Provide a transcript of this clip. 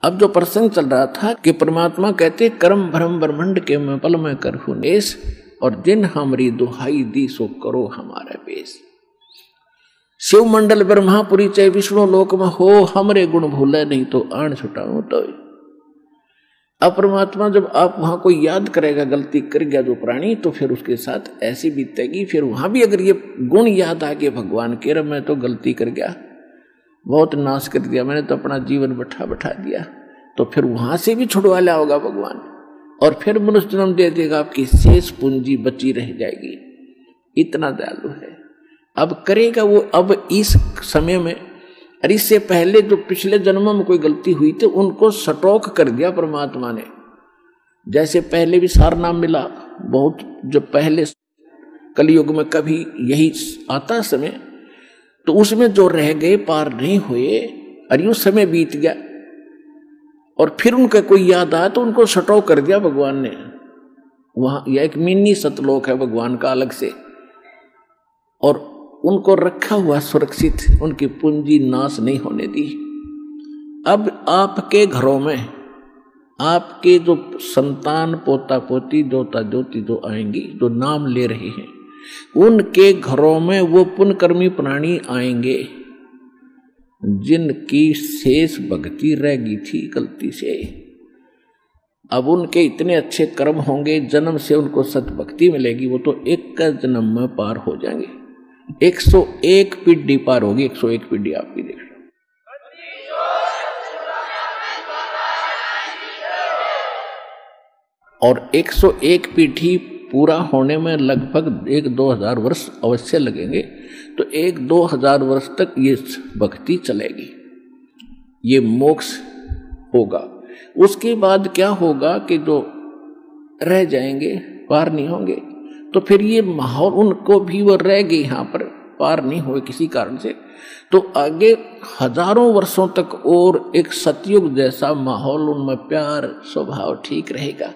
अब जो प्रसंग चल रहा था कि परमात्मा कहते कर्म भ्रम ब्रह्मंड के मैं पल में करहूं नेस, और जिन हमारी दुहाई दी सो करो हमारा बेस। शिव मंडल ब्रह्मापुरी चाहे विष्णु लोक में हो, हमरे गुण भूले नहीं तो आण छुटाऊं तो। अब परमात्मा जब आप वहां कोई याद करेगा गलती कर गया जो प्राणी, तो फिर उसके साथ ऐसी बीतेगी। फिर वहां भी अगर ये गुण याद आ गया भगवान के, रब मैं तो गलती कर गया, बहुत नाश कर दिया, मैंने तो अपना जीवन बैठा दिया, तो फिर वहां से भी छुड़वा लिया होगा भगवान, और फिर मनुष्य जन्म दे देगा, आपकी शेष पूंजी बची रह जाएगी। इतना दयालु है। अब करेगा वो, अब इस समय में, और इससे पहले जो पिछले जन्मों में कोई गलती हुई थी उनको स्टॉक कर दिया परमात्मा ने। जैसे पहले भी सार नाम मिला बहुत, जब पहले कलयुग में कभी यही आता समय, तो उसमें जो रह गए पार नहीं हुए, और यूं समय बीत गया, और फिर उनका कोई याद आया तो उनको स्टॉक कर दिया भगवान ने। वहां यह एक मिनी सतलोक है भगवान का अलग से, और उनको रखा हुआ सुरक्षित, उनकी पूंजी नाश नहीं होने दी। अब आपके घरों में आपके जो संतान पोता पोती दोता दोती जो आएंगी, जो नाम ले रहे हैं, उनके घरों में वो पुण्यकर्मी प्राणी आएंगे जिनकी शेष भक्ति रह गई थी गलती से। अब उनके इतने अच्छे कर्म होंगे, जन्म से उनको सतभक्ति मिलेगी, वो तो एक का जन्म में पार हो जाएंगे। 101 पीढ़ी पार होगी, 101 पीढ़ी आपकी देख लो। और 101 पीढ़ी पूरा होने में लगभग 1-2 हजार वर्ष अवश्य लगेंगे। तो 1-2 हजार वर्ष तक ये भक्ति चलेगी, ये मोक्ष होगा। उसके बाद क्या होगा कि जो रह जाएंगे पार नहीं होंगे, तो फिर ये माहौल उनको भी वो रह गए यहाँ पर, पार नहीं हुए किसी कारण से, तो आगे हजारों वर्षों तक और एक सतयुग जैसा माहौल, उनमें प्यार स्वभाव ठीक रहेगा।